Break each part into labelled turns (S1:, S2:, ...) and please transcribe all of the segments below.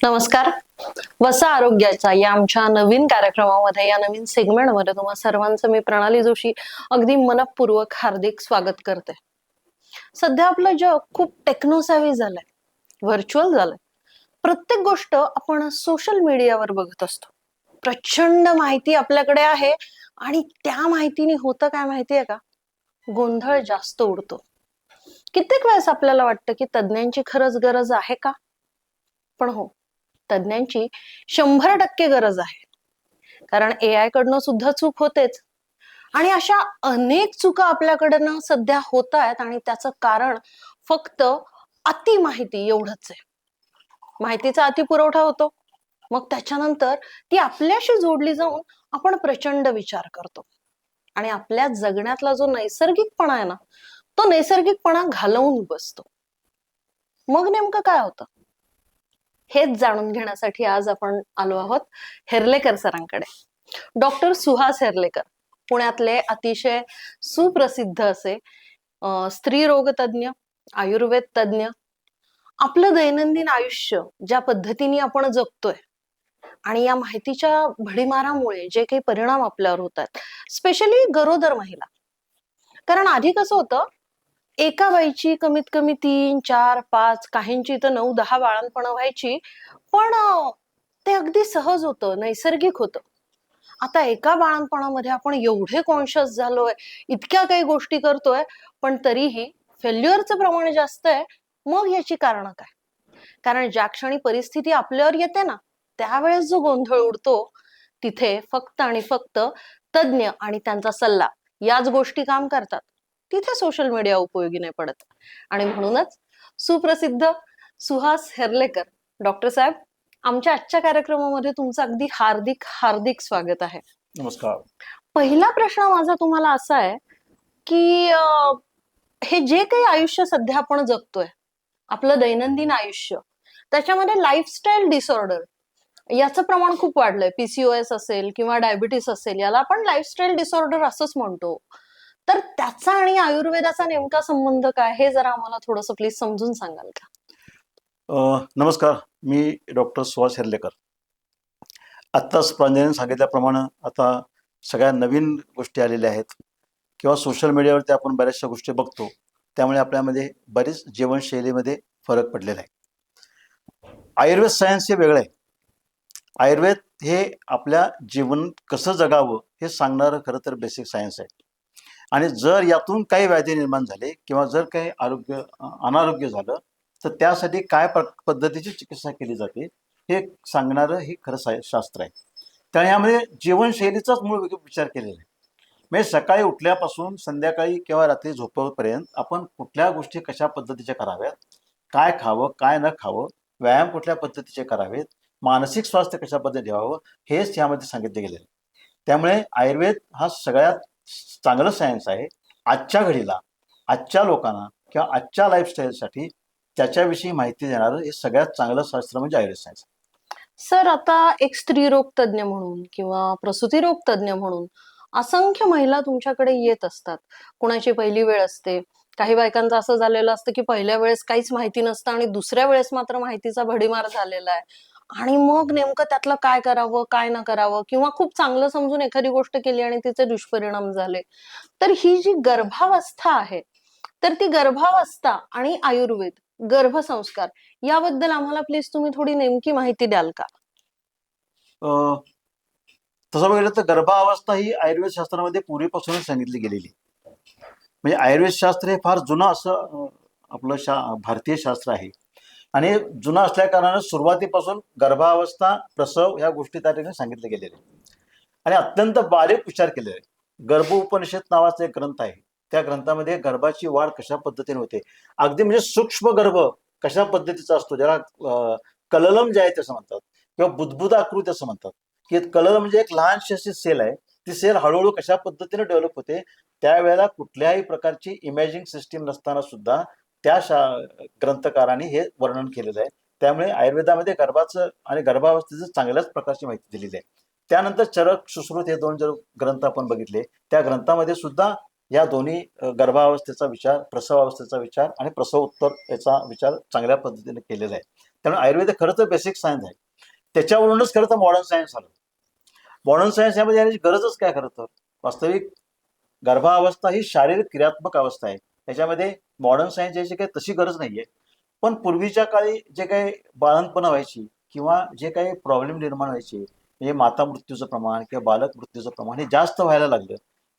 S1: नमस्कार. वसा आरोग्याचा या आमच्या नवीन कार्यक्रमामध्ये, या नवीन सेगमेंटमध्ये तुम्हा सर्वांचं मी प्रणाली जोशी अगदी मनपूर्वक हार्दिक स्वागत करते. सध्या आपलं जग खूप टेक्नोसॅव्ही झालंय, व्हर्च्युअल झालंय. प्रत्येक गोष्ट आपण सोशल मीडियावर बघत असतो. प्रचंड माहिती आपल्याकडे आहे आणि त्या माहितीने होतं काय माहितीये का, गोंधळ जास्त उडतो. कित्येक वेळेस आपल्याला वाटतं की तज्ञांची खरंच गरज आहे का, पण हो, तज्ञांची 100% गरज आहे. कारण AI कडनं सुद्धा चूक होतेच आणि अशा अनेक चुका आपल्याकडनं सध्या होत आहेत आणि त्याचं कारण फक्त अति माहिती एवढंच आहे. माहितीचा अतिपुरवठा होतो, मग त्याच्यानंतर ती आपल्याशी जोडली जाऊन आपण प्रचंड विचार करतो आणि आपल्या जगण्यातला जो नैसर्गिकपणा आहे ना, तो नैसर्गिकपणा घालवून बसतो. मग नेमकं काय होतं हेच जाणून घेण्यासाठी आज आपण आलो आहोत हेर्लेकर सरांकडे. डॉक्टर सुहास हेर्लेकर पुण्यातले अतिशय सुप्रसिद्ध असे स्त्री रोग तज्ञ, आयुर्वेद तज्ञ. आपलं दैनंदिन आयुष्य ज्या पद्धतीने आपण जगतोय आणि या माहितीच्या भडीमारामुळे जे काही परिणाम आपल्यावर होतात, स्पेशली गरोदर महिला. कारण आधी कसं होतं, एका बाईची कमीत कमी 3, 4, 5, काहींची तर 9, 10 बाळंतपणं व्हायची. पण ते अगदी सहज होतं, नैसर्गिक होतं. आता एका बाळंतपणामध्ये आपण एवढे कॉन्शियस झालोय, इतक्या काही गोष्टी करतोय, पण तरीही फेल्युअरचं प्रमाण जास्त आहे. मग याची कारणं काय? कारण ज्या क्षणी परिस्थिती आपल्यावर येते ना, त्यावेळेस जो गोंधळ उडतो, तिथे फक्त आणि फक्त तज्ञ आणि त्यांचा सल्ला याच गोष्टी काम करतात. तिथे सोशल मीडिया उपयोगी नाही पडत. आणि म्हणूनच सुप्रसिद्ध सुहास हेर्लेकर डॉक्टर साहेब, आमच्या आजच्या कार्यक्रमामध्ये तुमचं अगदी हार्दिक हार्दिक स्वागत आहे.
S2: नमस्कार.
S1: पहिला प्रश्न माझा तुम्हाला असा आहे की हे जे काही आयुष्य सध्या आपण जगतोय, आपलं दैनंदिन आयुष्य, त्याच्यामध्ये लाईफस्टाईल डिसऑर्डर याचं प्रमाण खूप वाढलंय. PCOS असेल किंवा डायबिटीस असेल, याला आपण लाईफस्टाईल डिसऑर्डर असंच म्हणतो. तर त्याचा आणि आयुर्वेदाचा नेमका संबंध काय, हे जरा आम्हाला थोडंसं प्लीज समजून सांगाल का?
S2: नमस्कार. मी डॉक्टर सुहास हेर्लेकर. आत्ताच प्रांजलीने सांगितल्याप्रमाणे आता सगळ्या नवीन गोष्टी आलेल्या आहेत किंवा सोशल मीडियावरती आपण बऱ्याचशा गोष्टी बघतो, त्यामुळे आपल्यामध्ये बरीच जीवनशैलीमध्ये फरक पडलेला आहे. आयुर्वेद सायन्स हे वेगळं आहे. आयुर्वेद हे आपल्या जीवन कसं जगावं हे सांगणारं खरं तर बेसिक सायन्स आहे. आणि जर यातून काही व्याधी निर्माण झाले किंवा जर काही अनारोग्य झालं, तर त्यासाठी काय पद्धतीची चिकित्सा केली जाते हे सांगणारं हे खरं शास्त्र आहे. त्यामुळे यामध्ये जीवनशैलीचाच मूळ विचार केलेला आहे. म्हणजे सकाळी उठल्यापासून संध्याकाळी किंवा रात्री झोपेपर्यंत आपण कुठल्या गोष्टी कशा पद्धतीच्या कराव्यात, काय खावं काय न खावं, व्यायाम कुठल्या पद्धतीचे करावेत, मानसिक स्वास्थ्य कशा पद्धतीने ठेवावं, हेच यामध्ये सांगितले गेलेलं आहे. त्यामुळे आयुर्वेद हा सगळ्यात चांगलं सायन्स आहे. आजच्या घडीला, आजच्या लोकांना किंवा आजच्या लाईफस्टाईलसाठी त्याच्याविषयी माहिती देणारं हे सगळ्यात चांगलं शास्त्र म्हणजे आयुर्वेद सायन्स.
S1: सर, आता एक स्त्री रोग तज्ञ म्हणून किंवा प्रसूती रोग तज्ञ म्हणून असंख्य महिला तुमच्याकडे येत असतात. कुणाची पहिली वेळ असते, काही बायकांचं असं झालेलं असतं की पहिल्या वेळेस काहीच माहिती नसतं आणि दुसऱ्या वेळेस मात्र माहितीचा भडीमार झालेला आहे. आणि मग नेमकं त्यातलं काय करावं काय न करावं, किंवा खूप चांगलं समजून एखादी गोष्ट केली आणि तिचे दुष्परिणाम झाले. तर ही जी गर्भावस्था आहे, तर ती गर्भावस्था आणि आयुर्वेद, गर्भसंस्कार याबद्दल आम्हाला प्लीज तुम्ही थोडी नेमकी माहिती द्याल का?
S2: तसं बघितलं तर गर्भावस्था ही आयुर्वेद शास्त्रामध्ये पूर्वीपासूनच सांगितली गेलेली. म्हणजे आयुर्वेद शास्त्र हे फार जुनं असं आपलं भारतीय शास्त्र आहे आणि जुनं असल्या कारणानं सुरुवातीपासून गर्भावस्था, प्रसव ह्या गोष्टी त्या ठिकाणी सांगितले गेलेले आणि अत्यंत बारीक विचार केलेले आहे. गर्भ उपनिषद नावाचा एक ग्रंथ आहे. त्या ग्रंथामध्ये गर्भाची वाढ कशा पद्धतीने होते, अगदी म्हणजे सूक्ष्म गर्भ कशा पद्धतीचा असतो, ज्याला कललम जे आहे तसं म्हणतात किंवा बुद्बुद आकृती असं म्हणतात, की कलर म्हणजे एक लहानशी अशी सेल आहे. ती सेल हळूहळू कशा पद्धतीने डेव्हलप होते, त्यावेळेला कुठल्याही प्रकारची इमॅजिंग सिस्टीम नसताना सुद्धा त्या ग्रंथकारांनी हे वर्णन केलेलं आहे. त्यामुळे आयुर्वेदामध्ये गर्भाचं आणि गर्भावस्थेचं चांगल्याच प्रकारची माहिती दिलेली आहे. त्यानंतर चरक, सुश्रुत हे 2 जर ग्रंथ आपण बघितले, त्या ग्रंथामध्ये सुद्धा या दोन्ही गर्भावस्थेचा विचार, प्रसवावस्थेचा विचार आणि प्रसवोत्तर याचा विचार चांगल्या पद्धतीने केलेला आहे. त्यामुळे आयुर्वेद हे खरं तर बेसिक सायन्स आहे. त्याच्यावरूनच खरं तर मॉडर्न सायन्स आलं. मॉडर्न सायन्स यामध्ये येण्याची गरजच काय खरं तर? वास्तविक गर्भावस्था ही शारीरिक क्रियात्मक अवस्था आहे. त्याच्यामध्ये मॉडर्न सायन्स याची काही तशी गरज नाहीये. पण पूर्वीच्या काळी जे काही बाळंतपणं व्हायची किंवा जे काही प्रॉब्लेम निर्माण व्हायचे, म्हणजे माता मृत्यूचं प्रमाण किंवा बालक मृत्यूचं प्रमाण हे जास्त व्हायला लागलं.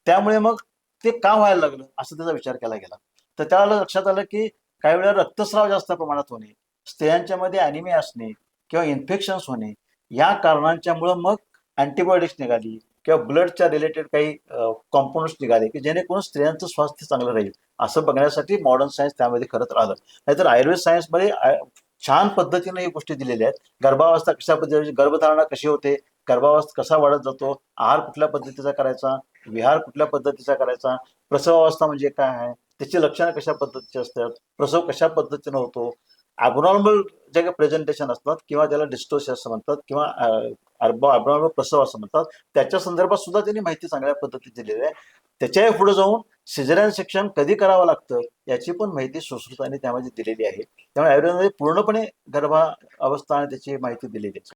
S2: त्यामुळे मग ते का व्हायला लागलं असं त्याचा विचार केला गेला. तर त्यावेळेला लक्षात आलं की काही वेळा रक्तस्राव जास्त प्रमाणात होणे, स्त्रियांच्या मध्ये ॲनिमिया असणे किंवा इन्फेक्शन्स होणे, या कारणांच्यामुळं मग अँटीबायोटिक्स निघाली किंवा ब्लडच्या रिलेटेड काही कॉम्पोनंट्स निघाले की जेणेकरून स्त्रियांचं स्वास्थ्य चांगलं राहील असं बघण्यासाठी मॉडर्न सायन्स त्यामध्ये खरं तर आलं. नाहीतर आयुर्वेद सायन्समध्ये छान पद्धतीने ही गोष्टी दिलेल्या आहेत. गर्भावस्था कशा पद्धतीची, गर्भधारणा कशी होते, गर्भावस्था कसा वाढत जातो, आहार कुठल्या पद्धतीचा करायचा, विहार कुठल्या पद्धतीचा करायचा, प्रसवावस्था म्हणजे काय आहे, त्याची लक्षणं कशा पद्धतीची असतात, प्रसव कशा पद्धतीनं होतो, ॲबनॉर्मल जे काही प्रेझेंटेशन असतात किंवा त्याला डिस्टोसिस असं म्हणतात किंवा ॲबनॉर्मल प्रसव असं म्हणतात, त्याच्या संदर्भात सुद्धा त्यांनी माहिती चांगल्या पद्धतीने दिलेली आहे. त्याच्याही पुढे जाऊन सिझेरियन सेक्शन कधी करावं लागतं याची पण माहिती सुश्रुतांनी त्यामध्ये दिलेली आहे. त्यामुळे आयुर्वेदामध्ये पूर्णपणे गर्भावस्था आणि त्याची माहिती दिलेली आहे.